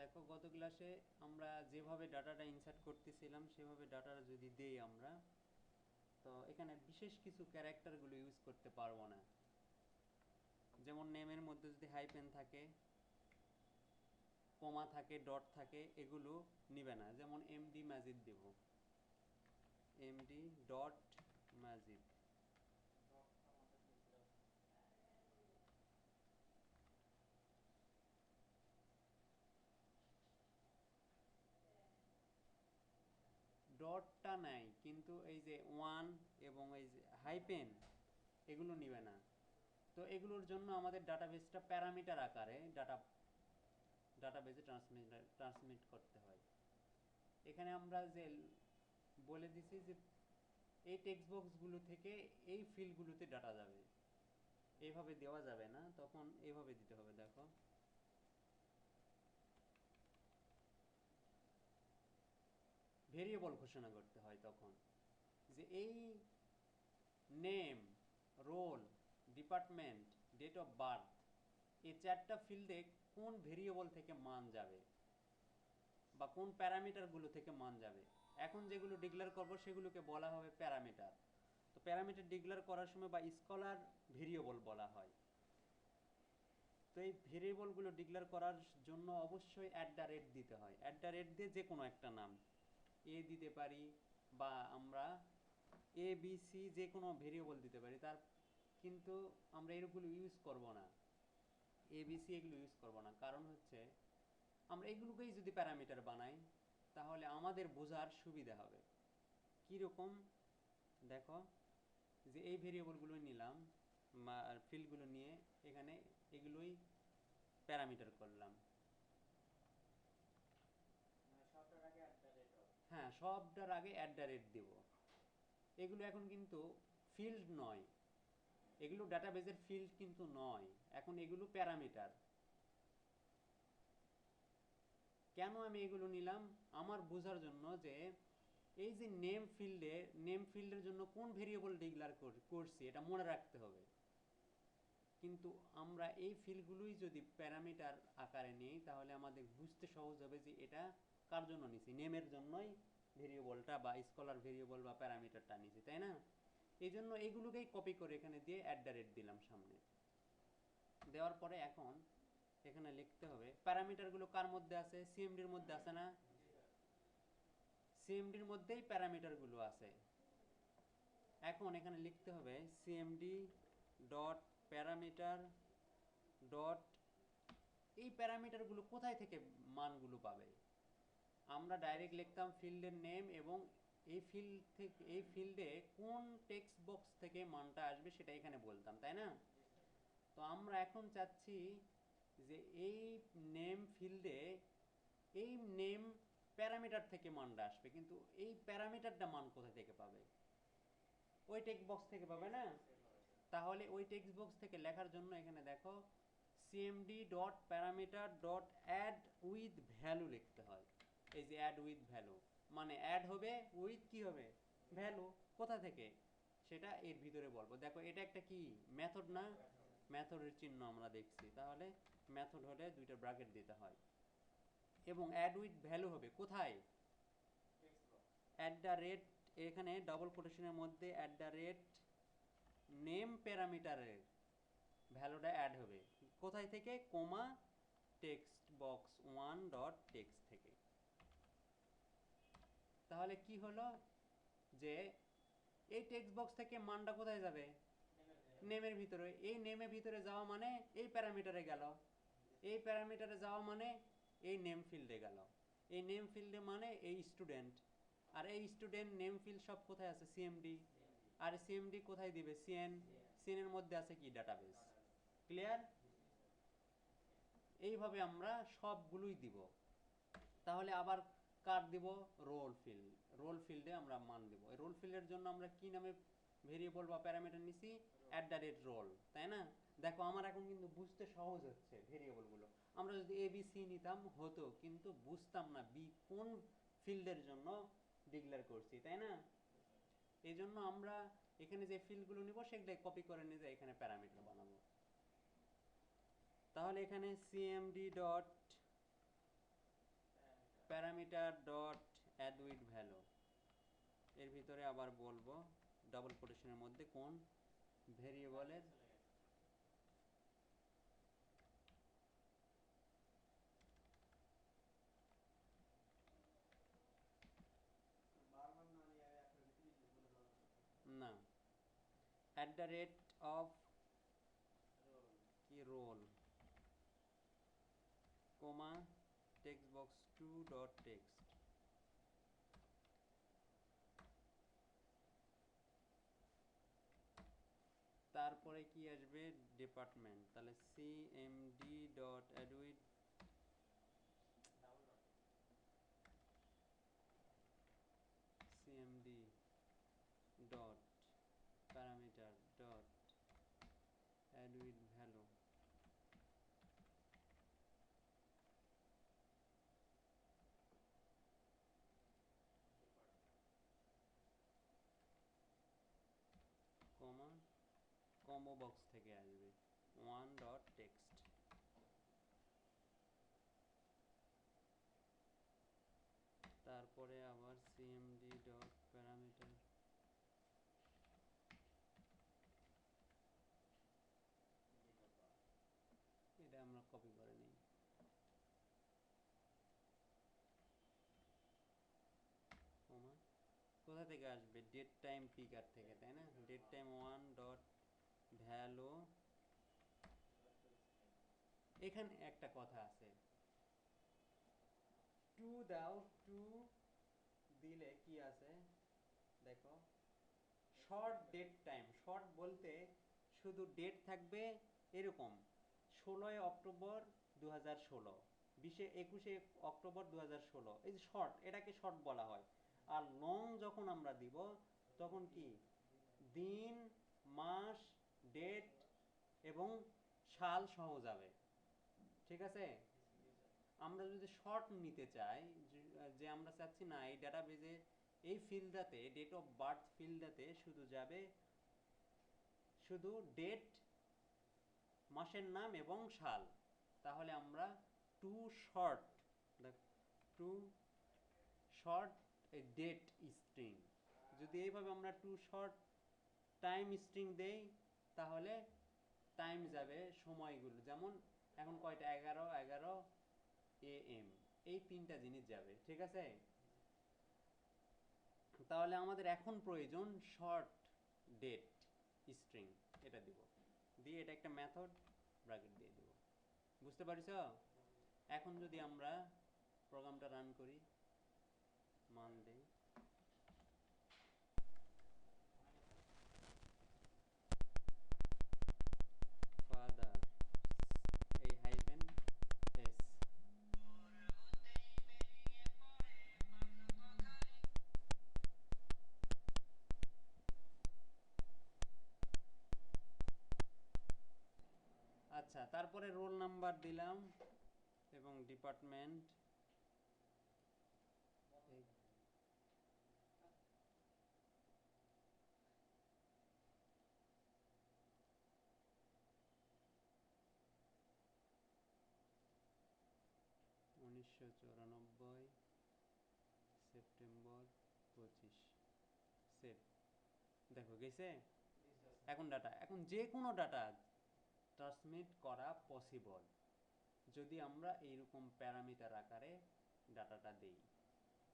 দেখো গত ক্লাসে আমরা যেভাবে ডাটাটা ইনসার্ট করতেছিলাম সেভাবে ডাটাটা যদি দেই আমরা, তো এখানে বিশেষ কিছু ক্যারেক্টারগুলো ইউজ করতে পারবো না। যেমন নেমের মধ্যে যদি হাইপেন থাকে, কমা থাকে, ডট থাকে, এগুলো নিবে না। যেমন এমডি মাজিদ দেব, এমডি ডট মাজিদ। ডটটা নাই, কিন্তু এই যে ওয়ান এবং এই যে হাইপেন এগুলো নিবে না। তো এগুলোর জন্য আমাদের ডাটাবেসটা প্যারামিটার আকারে ডাটাবেসে ট্রান্সমিট করতে হয়। এখানে আমরা যে বলে দিছি যে এই টেক্সট বক্সগুলো থেকে এই ফিল্ডগুলোতে ডাটা যাবে, এইভাবে দেওয়া যাবে না, তখন এইভাবে দিতে হবে। দেখো ভেরিয়েবল ঘোষণা করতে হয় তখন, যে এই name, roll, department, date of birth, এই চারটা ফিল্ডে কোন ভেরিয়েবল থেকে মান যাবে বা কোন প্যারামিটারগুলো থেকে মান যাবে। এখন যেগুলো ডিক্লেয়ার করব সেগুলোকে বলা হবে প্যারামিটার। তো প্যারামিটার ডিক্লেয়ার করার সময় বা স্কলার ভেরিয়েবল বলা হয়। তো এই ভেরিয়েবলগুলো ডিক্লেয়ার করার জন্য অবশ্যই অ্যাট দ্য রেট দিতে হয়। অ্যাট দ্য রেট দিয়ে যে কোনো একটা নাম এ দিতে পারি, বা আমরা এ বি সি যে কোনো ভেরিয়েবল দিতে পারি। তার কিন্তু আমরা এগুলো ইউজ করব না, এ বি সি এগুলো ইউজ করব না। কারণ হচ্ছে আমরা এগুলোকেই যদি প্যারামিটার বানাই তাহলে আমাদের বোঝার সুবিধা হবে। কীরকম দেখো, যে এই ভেরিয়েবলগুলো নিলাম, ফিল্ডগুলো নিয়ে এখানে এগুলোই প্যারামিটার করলাম। হ্যাঁ, সবটার আগে অ্যাট দ্য রেট দিব। এগুলো এখন কিন্তু ফিল্ড নয়, এগুলো ডাটাবেজের ফিল্ড কিন্তু নয়, এখন এগুলো প্যারামিটার। কেন আমি এগুলো নিলাম? আমার বোঝার জন্য যে এই যে নেম ফিল্ডের জন্য কোন ভেরিয়েবল ডিক্লেয়ার করছি এটা মনে রাখতে হবে। কিন্তু আমরা এই ফিল্ডগুলোই যদি প্যারামিটার আকারে নিই তাহলে আমাদের বুঝতে সহজ হবে যে এটা কার জন্য নিছি, নেমের জন্যই ভেরিয়েবলটা বা স্কলার ভেরিয়েবল বা প্যারামিটারটা নিছি, তাই না? এই জন্য এইগুলোকেই কপি করে এখানে দিয়ে অ্যাট দ্য রেট দিলাম সামনে। দেওয়ার পরে এখন এখানে লিখতে হবে প্যারামিটারগুলো কার মধ্যে আছে, সিএমডির মধ্যে আছে না? সিএমডির মধ্যেই প্যারামিটারগুলো আছে। এখন এখানে লিখতে হবে সিএমডি ডট প্যারামিটার ডট, এই প্যারামিটারগুলো কোথায় থেকে মানগুলো পাবে। আমরা ডাইরেক্ট লিখতাম ফিল্ডের নেম এবং এই ফিল্ডে কোন টেক্সট বক্স থেকে মানটা আসবে সেটা এখানে বলতাম, তাই না? তো আমরা এখন চাচ্ছি যে এই নেম ফিল্ডে এই নেম প্যারামিটার থেকে মানটা আসবে, কিন্তু এই প্যারামিটারটা মান কোথায় থেকে পাবে? ওই টেক্সট বক্স থেকে পাবে না? তাহলে ওই টেক্সট বক্স থেকে লেখার জন্য এখানে দেখো CMD dot parameter dot add with value লিখতে হয়। এই যে অ্যাড উইথ ভ্যালু মানে অ্যাড হবে উইথ কি হবে, ভ্যালু। কোথা থেকে সেটা এর ভিতরে বলবো। দেখো এটা একটা কি মেথড না, মেথডের চিহ্ন আমরা দেখছি, তাহলে মেথড হলে দুইটা ব্র্যাকেট দিতে হয়। এবং অ্যাড উইথ ভ্যালু হবে কোথায়, অ্যাট দ্য রেট, এখানে ডবল কোটেশনের মধ্যে অ্যাট দ্য রেট নেম প্যারামিটারের ভ্যালুটা অ্যাড হবে কোথায় থেকে, comma text box one dot text থেকে। তাহলে কি হলো যে এই টেক্সট বক্স থেকে মানটা কোথায় যাবে, নেমের ভিতরে। এই নেমের ভিতরে যাওয়া মানে এই প্যারামিটারে গেল, এই প্যারামিটারে যাওয়া মানে এই নেম ফিল্ডে গেল, এই নেম ফিল্ডে মানে এই স্টুডেন্ট, আর এই স্টুডেন্ট নেম ফিল্ড সব কোথায় আছে, সিএমডি। আর সিএমডি কোথায় দিবে, সিএন, সিএন এর মধ্যে আছে কি, ডাটাবেস। ক্লিয়ার? এইভাবে আমরা সবগুলোই দিব। তাহলে আবার কার দিব, রোল ফিল্ড, রোল ফিল্ডে আমরা মান দিব। এই রোল ফিল্ডের জন্য আমরা কি নামে ভেরিয়েবল বা প্যারামিটার নিছি, অ্যাট দ্য রেট রোল, তাই না? দেখো আমার এখন কিন্তু বুঝতে সহজ হচ্ছে ভেরিয়েবলগুলো। আমরা যদি এ বি সি নিতাম হতো, কিন্তু বুঝতাম না বি কোন ফিল্ডের জন্য ডিক্লেয়ার করছি, তাই না? এই জন্য আমরা এখানে যে ফিল্ডগুলো নিব সেগুলো কপি করে নিয়ে যাই এখানে প্যারামিটার বানাবো। তাহলে এখানে CMD dot parameter dot add with value, এর ভিতরে আবার বলবো ডাবল কোটেশনের মধ্যে কোন ভেরিয়েবলের না অ্যাট দ্য রেট অফ কি roll comma text box two dot text, তারপরে কি আসবে ডিপার্টমেন্ট, তাহলে CMD dot add with CMD dot parameter dot add with value, comma combo box থেকে আসবে ওয়ান ডট টেক্সট, তারপরে আবার সিএমডি ডট প্যারামিটার, এটা আমরা কপি করে নিই, কমা কোথা থেকে আসবে ডেট টাইম পিকার থেকে, তাই না? Date time one dot value, এখানে একটা কথা আছে, টু দাও, টু দিলে কি আছে দেখো, শর্ট ডেট টাইম, শর্ট বলতে শুধু ডেট থাকবে এরকম 16 অক্টোবর 2016, 21 অক্টোবর 2016, এই যে শর্ট, এটাকে শর্ট বলা হয়। আর লং যখন আমরা দিব তখন কি দিন, মাস, ডেট এবং সাল সহ যাবে, ঠিক আছে? আমরা যদি শর্ট নিতে চাই, যে আমরা চাচ্ছি না এই ডাটাবেজে এই ফিল্ডটাতে ডেট অফ বার্থ ফিল্ডটাতে শুধু যাবে শুধু ডেট, মাসের নাম এবং সাল, তাহলে আমরা to short, to short date string, যদি এইভাবে আমরা টু শর্ট টাইম স্ট্রিং দেই তাহলে টাইম যাবে সময়গুলো, যেমন এখন কয়টা 11:11 AM, এই তিনটা জিনিস যাবে, ঠিক আছে? তাহলে আমাদের এখন প্রয়োজন শর্ট ডেট স্ট্রিং, এটা দিব, দিয়ে এটা একটা মেথড ব্র্যাকেট দিয়ে দিব, বুঝতে পারছ? এখন যদি আমরা প্রোগ্রামটা রান করি, মান দেই ফাদার এই হাইফেন এস, আচ্ছা তারপরে রোল নাম্বার দিলাম এবং ডিপার্টমেন্ট, 1994 সেপ্টেম্বর 25, সেভ, দেখো গেছে। এখন ডাটা, এখন যে কোনো ডাটা ট্রান্সমিট করা পসিবল যদি আমরা এইরকম প্যারামিটার আকারে ডাটাটা দেই।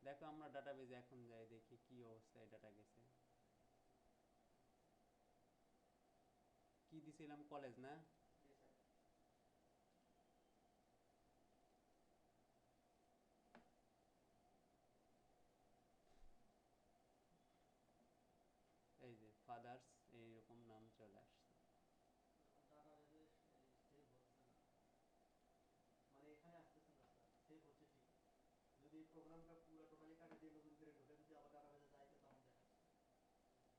দেখো আমরা ডাটাবেজে এখন যাই, দেখি কি অবস্থায় ডাটা গেছে। কি দিছিলাম, কলেজ না? এই যে ফাদার্স এইরকম নাম চলে আসছে, মানে এখানে আসতেছে না স্যার, সেভ হচ্ছে ঠিক, যদি প্রোগ্রামটা